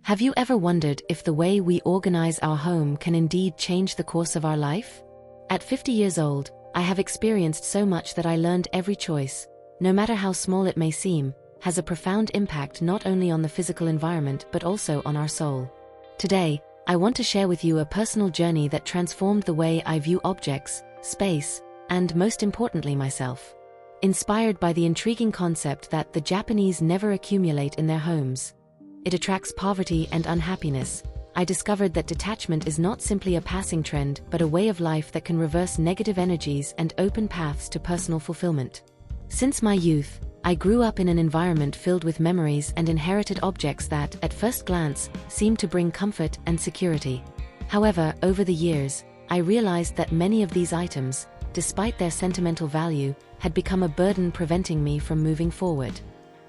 Have you ever wondered if the way we organize our home can indeed change the course of our life? At 50 years old, I have experienced so much that I learned every choice, no matter how small it may seem, has a profound impact not only on the physical environment but also on our soul. Today, I want to share with you a personal journey that transformed the way I view objects, space, and most importantly myself. Inspired by the intriguing concept that the Japanese never accumulate in their homes. It attracts poverty and unhappiness. I discovered that detachment is not simply a passing trend but a way of life that can reverse negative energies and open paths to personal fulfillment. Since my youth, I grew up in an environment filled with memories and inherited objects that, at first glance, seemed to bring comfort and security. However, over the years, I realized that many of these items, despite their sentimental value, had become a burden preventing me from moving forward.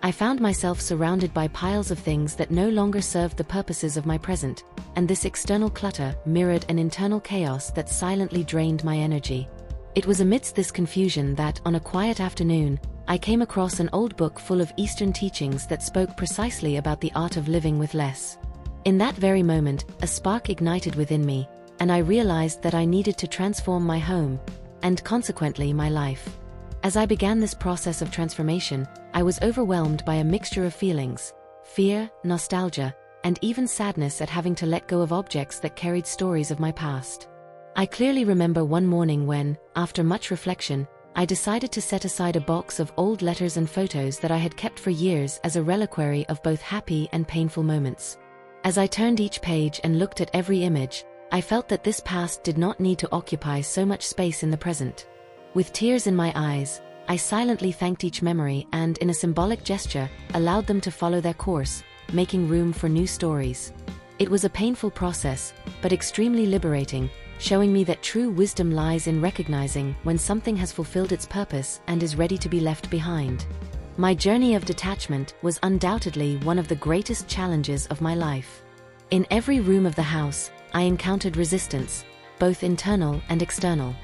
I found myself surrounded by piles of things that no longer served the purposes of my present, and this external clutter mirrored an internal chaos that silently drained my energy. It was amidst this confusion that, on a quiet afternoon, I came across an old book full of Eastern teachings that spoke precisely about the art of living with less. In that very moment, a spark ignited within me, and I realized that I needed to transform my home, and consequently my life. As I began this process of transformation, I was overwhelmed by a mixture of feelings: fear, nostalgia, and even sadness at having to let go of objects that carried stories of my past. I clearly remember one morning when, after much reflection, I decided to set aside a box of old letters and photos that I had kept for years as a reliquary of both happy and painful moments. As I turned each page and looked at every image, I felt that this past did not need to occupy so much space in the present. With tears in my eyes, I silently thanked each memory and, in a symbolic gesture, allowed them to follow their course, making room for new stories. It was a painful process, but extremely liberating, showing me that true wisdom lies in recognizing when something has fulfilled its purpose and is ready to be left behind. My journey of detachment was undoubtedly one of the greatest challenges of my life. In every room of the house, I encountered resistance, both internal and external.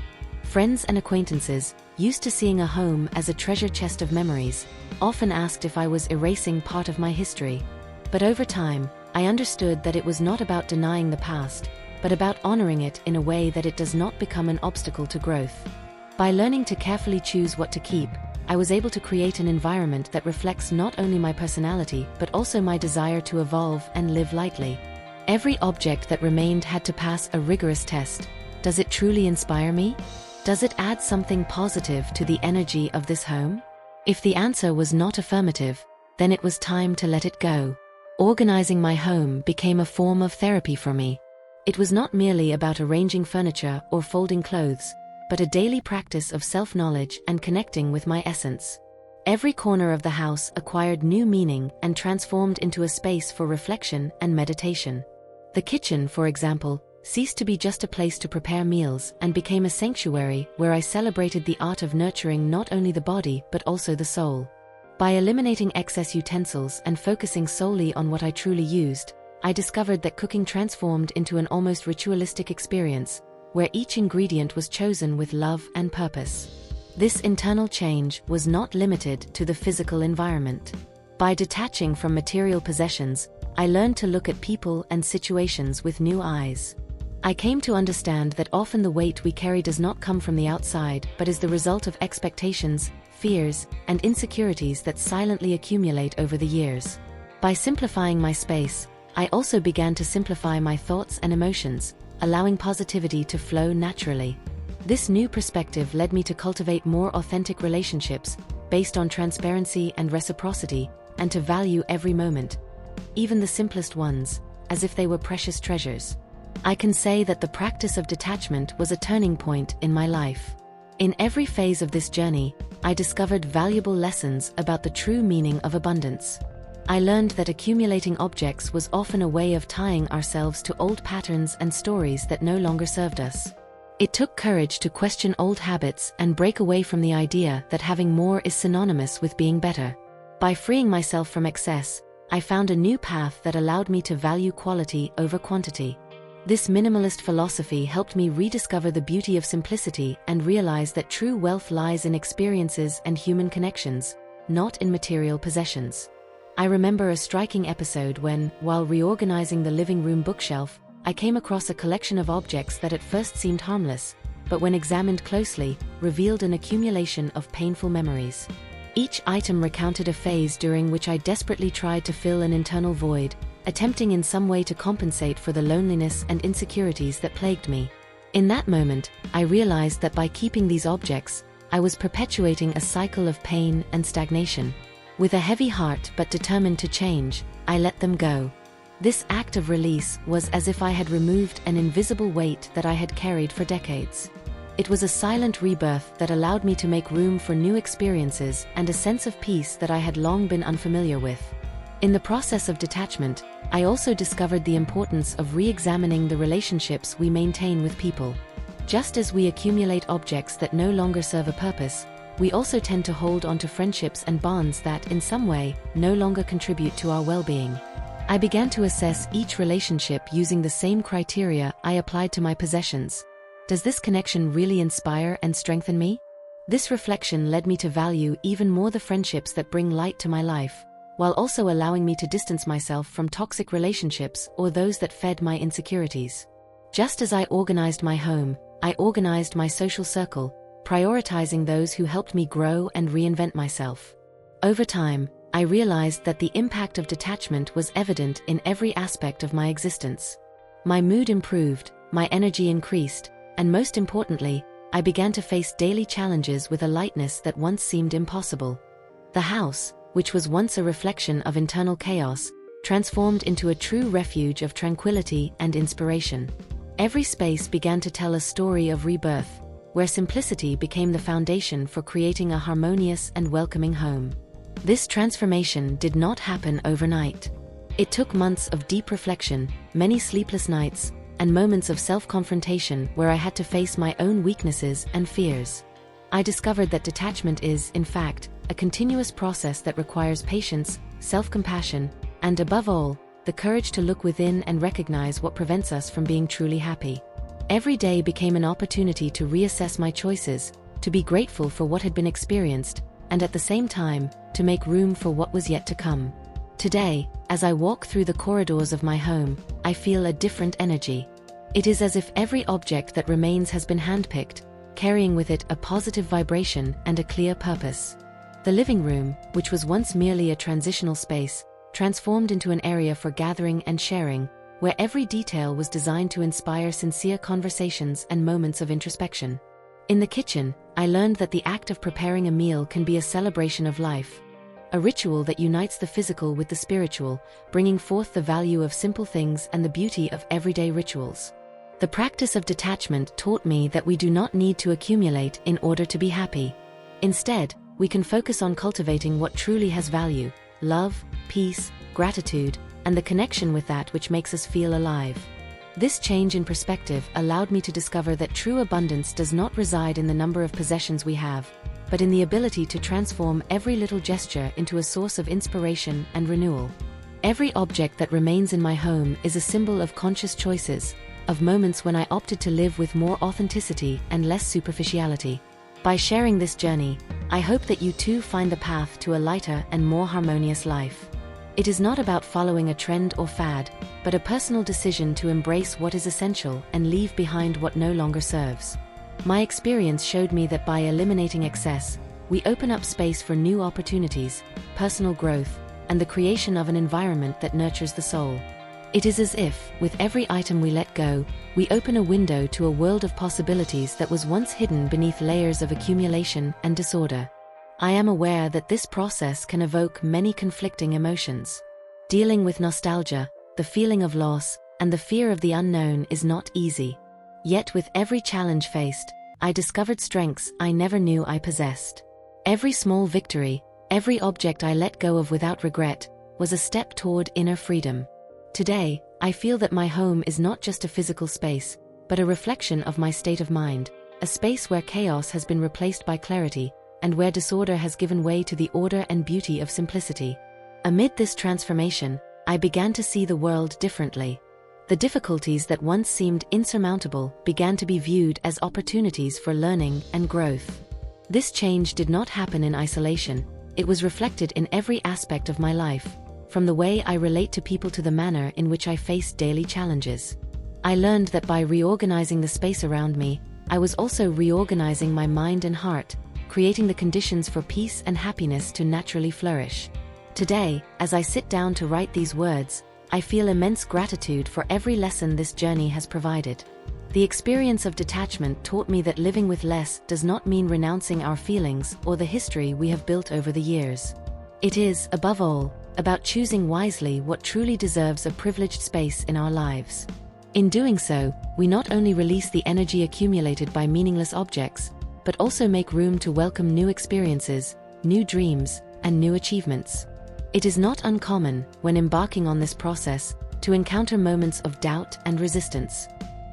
Friends and acquaintances, used to seeing a home as a treasure chest of memories, often asked if I was erasing part of my history. But over time, I understood that it was not about denying the past, but about honoring it in a way that it does not become an obstacle to growth. By learning to carefully choose what to keep, I was able to create an environment that reflects not only my personality but also my desire to evolve and live lightly. Every object that remained had to pass a rigorous test. Does it truly inspire me? Does it add something positive to the energy of this home? If the answer was not affirmative, then it was time to let it go. Organizing my home became a form of therapy for me. It was not merely about arranging furniture or folding clothes, but a daily practice of self-knowledge and connecting with my essence. Every corner of the house acquired new meaning and transformed into a space for reflection and meditation. The kitchen, for example, ceased to be just a place to prepare meals and became a sanctuary where I celebrated the art of nurturing not only the body but also the soul. By eliminating excess utensils and focusing solely on what I truly used, I discovered that cooking transformed into an almost ritualistic experience, where each ingredient was chosen with love and purpose. This internal change was not limited to the physical environment. By detaching from material possessions, I learned to look at people and situations with new eyes. I came to understand that often the weight we carry does not come from the outside but is the result of expectations, fears, and insecurities that silently accumulate over the years. By simplifying my space, I also began to simplify my thoughts and emotions, allowing positivity to flow naturally. This new perspective led me to cultivate more authentic relationships, based on transparency and reciprocity, and to value every moment, even the simplest ones, as if they were precious treasures. I can say that the practice of detachment was a turning point in my life. In every phase of this journey, I discovered valuable lessons about the true meaning of abundance. I learned that accumulating objects was often a way of tying ourselves to old patterns and stories that no longer served us. It took courage to question old habits and break away from the idea that having more is synonymous with being better. By freeing myself from excess, I found a new path that allowed me to value quality over quantity. This minimalist philosophy helped me rediscover the beauty of simplicity and realize that true wealth lies in experiences and human connections, not in material possessions. I remember a striking episode when, while reorganizing the living room bookshelf, I came across a collection of objects that at first seemed harmless, but when examined closely, revealed an accumulation of painful memories. Each item recounted a phase during which I desperately tried to fill an internal void, attempting in some way to compensate for the loneliness and insecurities that plagued me. In that moment, I realized that by keeping these objects, I was perpetuating a cycle of pain and stagnation. With a heavy heart but determined to change, I let them go. This act of release was as if I had removed an invisible weight that I had carried for decades. It was a silent rebirth that allowed me to make room for new experiences and a sense of peace that I had long been unfamiliar with. In the process of detachment, I also discovered the importance of re-examining the relationships we maintain with people. Just as we accumulate objects that no longer serve a purpose, we also tend to hold onto friendships and bonds that, in some way, no longer contribute to our well-being. I began to assess each relationship using the same criteria I applied to my possessions. Does this connection really inspire and strengthen me? This reflection led me to value even more the friendships that bring light to my life, while also allowing me to distance myself from toxic relationships or those that fed my insecurities. Just as I organized my home, I organized my social circle, prioritizing those who helped me grow and reinvent myself. Over time, I realized that the impact of detachment was evident in every aspect of my existence. My mood improved, my energy increased, and most importantly, I began to face daily challenges with a lightness that once seemed impossible. The house, which was once a reflection of internal chaos, transformed into a true refuge of tranquility and inspiration. Every space began to tell a story of rebirth, where simplicity became the foundation for creating a harmonious and welcoming home. This transformation did not happen overnight. It took months of deep reflection, many sleepless nights, and moments of self-confrontation where I had to face my own weaknesses and fears. I discovered that detachment is, in fact, a continuous process that requires patience, self-compassion, and above all, the courage to look within and recognize what prevents us from being truly happy. Every day became an opportunity to reassess my choices, to be grateful for what had been experienced, and at the same time, to make room for what was yet to come. Today, as I walk through the corridors of my home, I feel a different energy. It is as if every object that remains has been handpicked, carrying with it a positive vibration and a clear purpose. The living room, which was once merely a transitional space, transformed into an area for gathering and sharing, where every detail was designed to inspire sincere conversations and moments of introspection. In the kitchen, I learned that the act of preparing a meal can be a celebration of life, a ritual that unites the physical with the spiritual, bringing forth the value of simple things and the beauty of everyday rituals. The practice of detachment taught me that we do not need to accumulate in order to be happy. Instead, we can focus on cultivating what truly has value: love, peace, gratitude, and the connection with that which makes us feel alive. This change in perspective allowed me to discover that true abundance does not reside in the number of possessions we have, but in the ability to transform every little gesture into a source of inspiration and renewal. Every object that remains in my home is a symbol of conscious choices, of moments when I opted to live with more authenticity and less superficiality. By sharing this journey, I hope that you too find the path to a lighter and more harmonious life. It is not about following a trend or fad, but a personal decision to embrace what is essential and leave behind what no longer serves. My experience showed me that by eliminating excess, we open up space for new opportunities, personal growth, and the creation of an environment that nurtures the soul. It is as if, with every item we let go, we open a window to a world of possibilities that was once hidden beneath layers of accumulation and disorder. I am aware that this process can evoke many conflicting emotions. Dealing with nostalgia, the feeling of loss, and the fear of the unknown is not easy. Yet with every challenge faced, I discovered strengths I never knew I possessed. Every small victory, every object I let go of without regret, was a step toward inner freedom. Today, I feel that my home is not just a physical space, but a reflection of my state of mind, a space where chaos has been replaced by clarity, and where disorder has given way to the order and beauty of simplicity. Amid this transformation, I began to see the world differently. The difficulties that once seemed insurmountable began to be viewed as opportunities for learning and growth. This change did not happen in isolation. It was reflected in every aspect of my life, from the way I relate to people to the manner in which I face daily challenges. I learned that by reorganizing the space around me, I was also reorganizing my mind and heart, creating the conditions for peace and happiness to naturally flourish. Today, as I sit down to write these words, I feel immense gratitude for every lesson this journey has provided. The experience of detachment taught me that living with less does not mean renouncing our feelings or the history we have built over the years. It is, above all, about choosing wisely what truly deserves a privileged space in our lives. In doing so, we not only release the energy accumulated by meaningless objects, but also make room to welcome new experiences, new dreams, and new achievements. It is not uncommon, when embarking on this process, to encounter moments of doubt and resistance.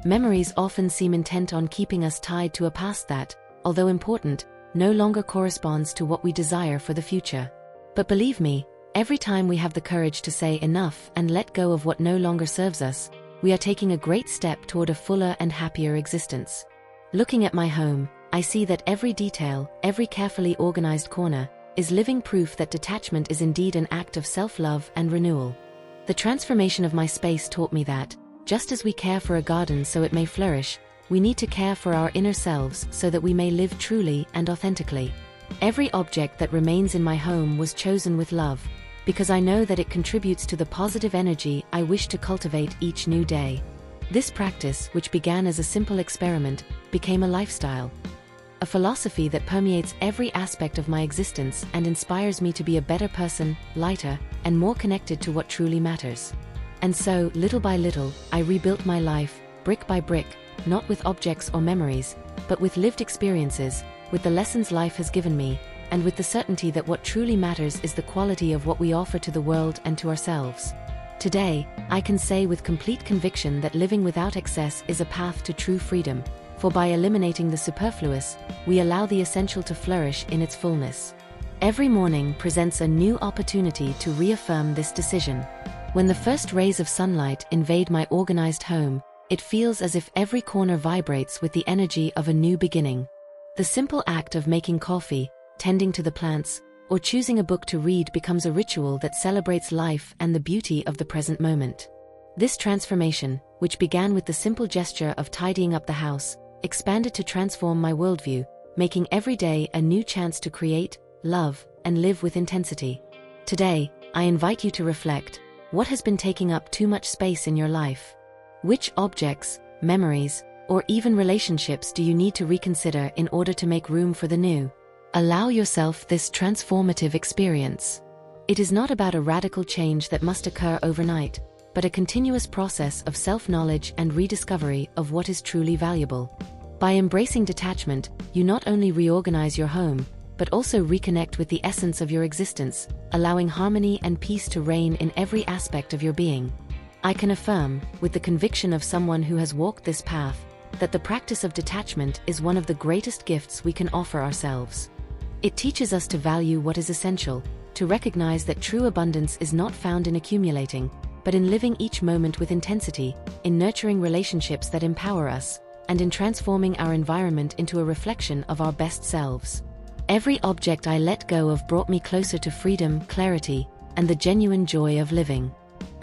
Memories often seem intent on keeping us tied to a past that, although important, no longer corresponds to what we desire for the future. But believe me, every time we have the courage to say enough and let go of what no longer serves us, we are taking a great step toward a fuller and happier existence. Looking at my home, I see that every detail, every carefully organized corner, is living proof that detachment is indeed an act of self-love and renewal. The transformation of my space taught me that, just as we care for a garden so it may flourish, we need to care for our inner selves so that we may live truly and authentically. Every object that remains in my home was chosen with love, because I know that it contributes to the positive energy I wish to cultivate each new day. This practice, which began as a simple experiment, became a lifestyle. A philosophy that permeates every aspect of my existence and inspires me to be a better person, lighter, and more connected to what truly matters. And so, little by little, I rebuilt my life, brick by brick, not with objects or memories, but with lived experiences, with the lessons life has given me, and with the certainty that what truly matters is the quality of what we offer to the world and to ourselves. Today, I can say with complete conviction that living without excess is a path to true freedom, for by eliminating the superfluous, we allow the essential to flourish in its fullness. Every morning presents a new opportunity to reaffirm this decision. When the first rays of sunlight invade my organized home, it feels as if every corner vibrates with the energy of a new beginning. The simple act of making coffee, tending to the plants, or choosing a book to read becomes a ritual that celebrates life and the beauty of the present moment. This transformation, which began with the simple gesture of tidying up the house, expanded to transform my worldview, making every day a new chance to create, love, and live with intensity. Today, I invite you to reflect: what has been taking up too much space in your life? Which objects, memories, or even relationships do you need to reconsider in order to make room for the new? Allow yourself this transformative experience. It is not about a radical change that must occur overnight, but a continuous process of self-knowledge and rediscovery of what is truly valuable. By embracing detachment, you not only reorganize your home, but also reconnect with the essence of your existence, allowing harmony and peace to reign in every aspect of your being. I can affirm, with the conviction of someone who has walked this path, that the practice of detachment is one of the greatest gifts we can offer ourselves. It teaches us to value what is essential, to recognize that true abundance is not found in accumulating, but in living each moment with intensity, in nurturing relationships that empower us, and in transforming our environment into a reflection of our best selves. Every object I let go of brought me closer to freedom, clarity, and the genuine joy of living.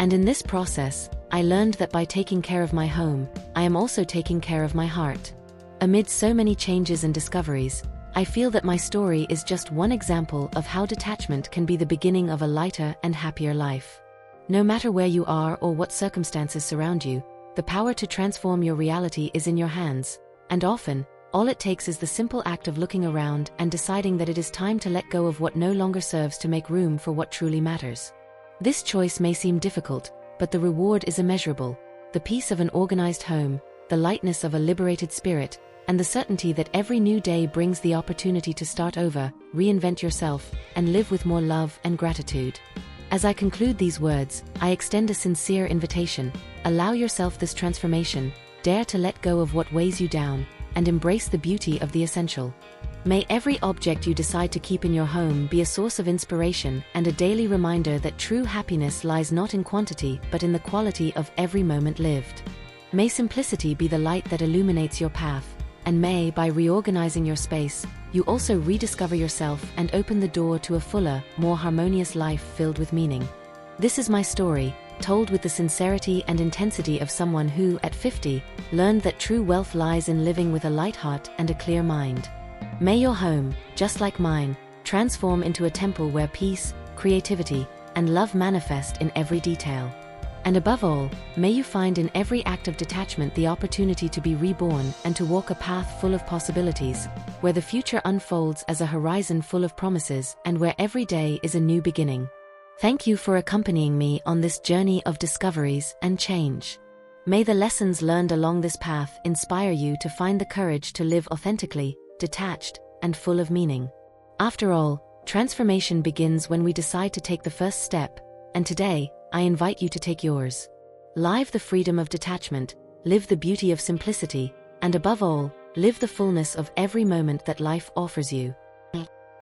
And in this process, I learned that by taking care of my home, I am also taking care of my heart. Amid so many changes and discoveries, I feel that my story is just one example of how detachment can be the beginning of a lighter and happier life. No matter where you are or what circumstances surround you, the power to transform your reality is in your hands, and often, all it takes is the simple act of looking around and deciding that it is time to let go of what no longer serves to make room for what truly matters. This choice may seem difficult, but the reward is immeasurable: the peace of an organized home, the lightness of a liberated spirit, and the certainty that every new day brings the opportunity to start over, reinvent yourself, and live with more love and gratitude. As I conclude these words, I extend a sincere invitation: allow yourself this transformation, dare to let go of what weighs you down, and embrace the beauty of the essential. May every object you decide to keep in your home be a source of inspiration and a daily reminder that true happiness lies not in quantity but in the quality of every moment lived. May simplicity be the light that illuminates your path, and may, by reorganizing your space, you also rediscover yourself and open the door to a fuller, more harmonious life filled with meaning. This is my story, told with the sincerity and intensity of someone who, at 50, learned that true wealth lies in living with a light heart and a clear mind. May your home, just like mine, transform into a temple where peace, creativity, and love manifest in every detail. And above all, may you find in every act of detachment the opportunity to be reborn and to walk a path full of possibilities, where the future unfolds as a horizon full of promises and where every day is a new beginning. Thank you for accompanying me on this journey of discoveries and change. May the lessons learned along this path inspire you to find the courage to live authentically, detached, and full of meaning. After all, transformation begins when we decide to take the first step, and today, I invite you to take yours. Live the freedom of detachment, live the beauty of simplicity, and above all, live the fullness of every moment that life offers you.